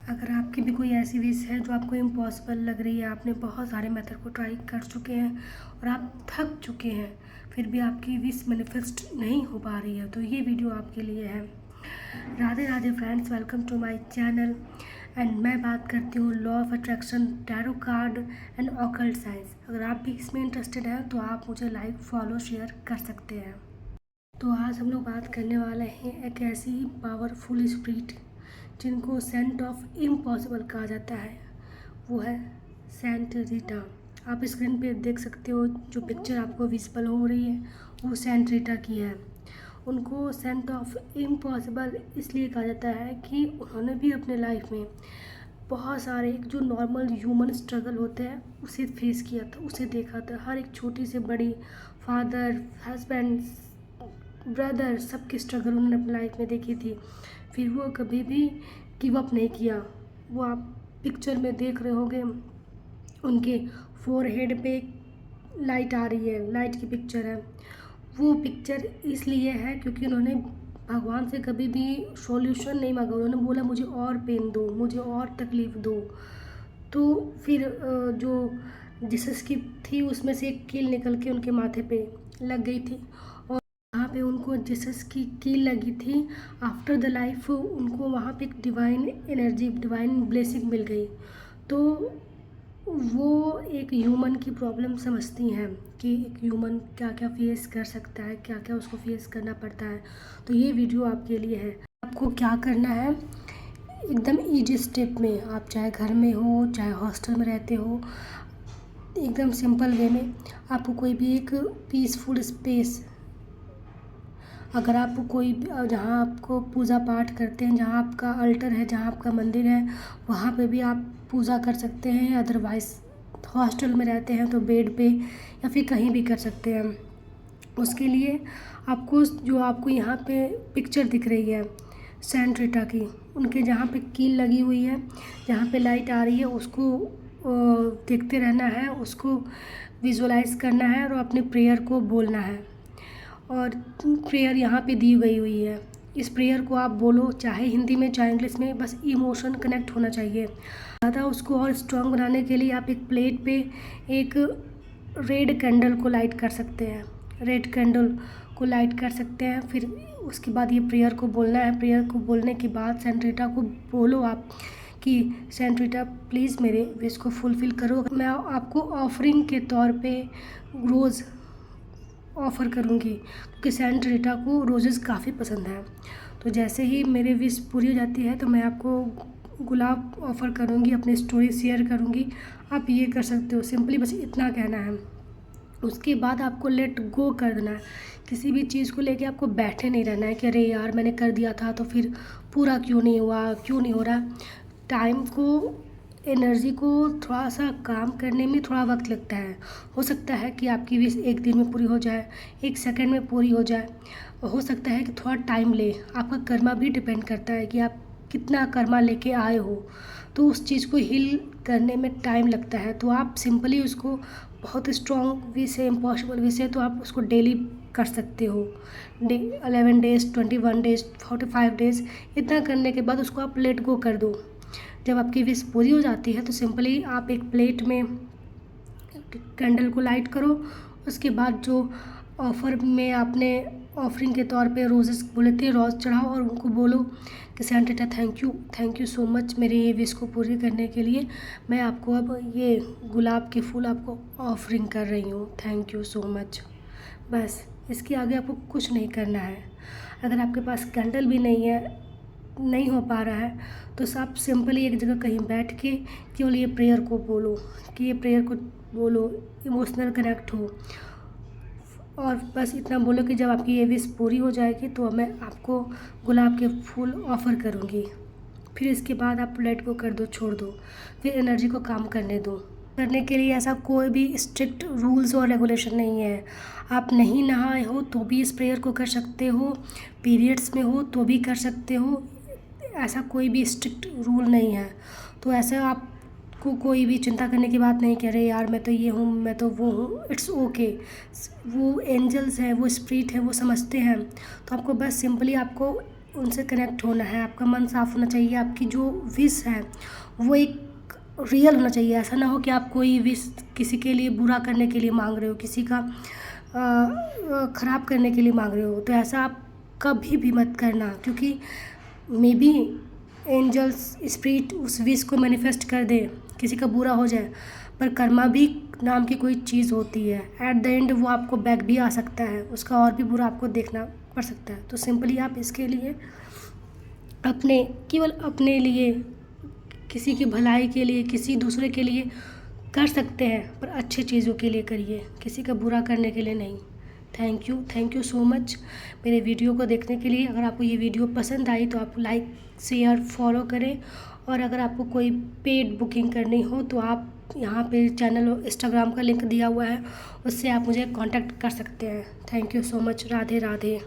अगर आपकी भी कोई ऐसी विश है जो आपको इम्पॉसिबल लग रही है, आपने बहुत सारे मेथड को ट्राई कर चुके हैं और आप थक चुके हैं, फिर भी आपकी विश मैनिफेस्ट नहीं हो पा रही है, तो ये वीडियो आपके लिए है। Radhe Radhe friends, welcome to my channel. And मैं बात करती हूँ law of attraction, tarot card and occult science. अगर आप भी इसमें इंटरेस्टेड हैं तो आप मुझे लाइक, फॉलो, शेयर कर सकते हैं। तो आज हम लोग बात करने वाले हैं एक ऐसी पावरफुल स्पिरिट जिनको सेंट ऑफ इम्पॉसिबल कहा जाता है, वो है सेंट रीटा। आप स्क्रीन पे देख सकते हो, जो पिक्चर आपको विजिबल हो रही है वो सेंट रीटा की है। उनको सेंट ऑफ इम्पॉसिबल इसलिए कहा जाता है कि उन्होंने भी अपने लाइफ में बहुत सारे जो नॉर्मल ह्यूमन स्ट्रगल होते हैं उसे फेस किया था, उसे देखा था। हर एक छोटी से बड़ी, फादर, हस्बैंड, ब्रदर, सबकी स्ट्रगल उन्होंने अपनी लाइफ में देखी थी। फिर वो कभी भी गिव अप नहीं किया। वो आप पिक्चर में देख रहे होंगे, उनके फोरहेड पे लाइट आ रही है, लाइट की पिक्चर है। वो पिक्चर इसलिए है क्योंकि उन्होंने भगवान से कभी भी सॉल्यूशन नहीं मांगा। उन्होंने बोला मुझे और पेन दो, मुझे और तकलीफ़ दो। तो फिर जो जीसस की थी उसमें से एक कील निकल के उनके माथे पे लग गई थी, और वहाँ पे उनको जीसस की कील लगी थी। आफ्टर द लाइफ उनको वहाँ पे एक डिवाइन एनर्जी, डिवाइन ब्लेसिंग मिल गई। तो वो एक ह्यूमन की प्रॉब्लम समझती हैं कि एक ह्यूमन क्या क्या फेस कर सकता है, क्या क्या उसको फेस करना पड़ता है। तो ये वीडियो आपके लिए है। आपको क्या करना है, एकदम इजी स्टेप में, आप चाहे घर में हो चाहे हॉस्टल में रहते हो, एकदम सिंपल वे में आपको कोई भी एक पीसफुल स्पेस, अगर आप कोई जहाँ आपको पूजा पाठ करते हैं, जहाँ आपका अल्टर है, जहाँ आपका मंदिर है, वहाँ पे भी आप पूजा कर सकते हैं। अदरवाइज़ हॉस्टल में रहते हैं तो बेड पे या फिर कहीं भी कर सकते हैं। उसके लिए आपको जो आपको यहाँ पे पिक्चर दिख रही है सेंट रीटा की, उनके जहाँ पे कील लगी हुई है, जहाँ पे लाइट आ रही है, उसको देखते रहना है, उसको विजुअलाइज करना है और अपने प्रेयर को बोलना है। और प्रेयर यहाँ पे दी गई हुई है। इस प्रेयर को आप बोलो, चाहे हिंदी में चाहे इंग्लिश में, बस इमोशन कनेक्ट होना चाहिए। ज़्यादा उसको और स्ट्रॉन्ग बनाने के लिए आप एक प्लेट पे एक रेड कैंडल को लाइट कर सकते हैं, रेड कैंडल को लाइट कर सकते हैं। फिर उसके बाद ये प्रेयर को बोलना है। प्रेयर को बोलने के बाद सेंट रीटा को बोलो आप कि सेंट रीटा प्लीज़ मेरे विश को फुलफ़िल करो। मैं आपको ऑफरिंग के तौर पे रोज़ ऑफ़र करूँगी क्योंकि सेंट रीटा को रोजेज़ काफ़ी पसंद है। तो जैसे ही मेरे विश पूरी हो जाती है तो मैं आपको गुलाब ऑफ़र करूँगी, अपनी स्टोरी शेयर करूँगी। आप ये कर सकते हो, सिंपली बस इतना कहना है। उसके बाद आपको लेट गो कर देना है। किसी भी चीज़ को लेके आपको बैठे नहीं रहना है कि अरे यार मैंने कर दिया था तो फिर पूरा क्यों नहीं हुआ, क्यों नहीं हो रहा। टाइम को, एनर्जी को थोड़ा सा काम करने में थोड़ा वक्त लगता है। हो सकता है कि आपकी विश एक दिन में पूरी हो जाए, एक सेकंड में पूरी हो जाए, हो सकता है कि थोड़ा टाइम ले। आपका कर्मा भी डिपेंड करता है कि आप कितना कर्मा लेके आए हो, तो उस चीज़ को हील करने में टाइम लगता है। तो आप सिंपली उसको, बहुत स्ट्रॉन्ग विश है, इम्पॉसिबल विश है, तो आप उसको डेली कर सकते हो। 11 डेज़, 21 डेज़, 45 डेज़, इतना करने के बाद उसको आप लेट गो कर दो। जब आपकी विश पूरी हो जाती है तो सिंपली आप एक प्लेट में कैंडल को लाइट करो। उसके बाद जो ऑफ़र में आपने ऑफरिंग के तौर पे रोजेस बोले थे, रोज़ चढ़ाओ और उनको बोलो कि saint Rita thank you so much मेरे ये विश को पूरी करने के लिए। मैं आपको अब ये गुलाब के फूल आपको ऑफरिंग कर रही हूँ, थैंक यू सो मच। बस इसके आगे आपको कुछ नहीं करना है। अगर आपके पास कैंडल भी नहीं है, नहीं हो पा रहा है, तो आप सिंपली एक जगह कहीं बैठ के केवल ये प्रेयर को बोलो, कि ये प्रेयर को बोलो, इमोशनल कनेक्ट हो। और बस इतना बोलो कि जब आपकी ये विश पूरी हो जाएगी तो मैं आपको गुलाब के फूल ऑफ़र करूँगी। फिर इसके बाद आप लेट गो कर दो, छोड़ दो, फिर एनर्जी को काम करने दो। करने के लिए ऐसा कोई भी स्ट्रिक्ट रूल्स और रेगुलेशन नहीं है। आप नहीं नहाए हो तो भी इस प्रेयर को कर सकते हो, पीरियड्स में हो तो भी कर सकते हो। ऐसा कोई भी स्ट्रिक्ट रूल नहीं है। तो ऐसे आपको कोई भी चिंता करने की बात नहीं कह रहे यार मैं तो ये हूँ, मैं तो वो हूँ। It's okay. वो एंजल्स हैं, वो स्पिरिट है, वो समझते हैं। तो आपको बस सिंपली आपको उनसे कनेक्ट होना है, आपका मन साफ होना चाहिए, आपकी जो विश है वो एक रियल होना चाहिए। ऐसा ना हो कि आप कोई विश किसी के लिए बुरा करने के लिए मांग रहे हो, किसी का ख़राब करने के लिए मांग रहे हो। तो ऐसा आप कभी भी मत करना, क्योंकि मे बी एंजल्स स्पिरिट उस विश को मैनिफेस्ट कर दे, किसी का बुरा हो जाए, पर कर्मा भी नाम की कोई चीज़ होती है। एट द एंड वो आपको बैक भी आ सकता है, उसका और भी बुरा आपको देखना पड़ सकता है। तो सिंपली आप इसके लिए केवल अपने लिए, किसी की भलाई के लिए, किसी दूसरे के लिए कर सकते हैं, पर अच्छी चीज़ों के लिए करिए, किसी का बुरा करने के लिए नहीं। थैंक यू सो मच मेरे वीडियो को देखने के लिए। अगर आपको ये वीडियो पसंद आई तो आप लाइक शेयर फॉलो करें, और अगर आपको कोई पेड बुकिंग करनी हो तो आप यहाँ पे चैनल और इंस्टाग्राम का लिंक दिया हुआ है, उससे आप मुझे कांटेक्ट कर सकते हैं। Thank you so much. Radhe Radhe.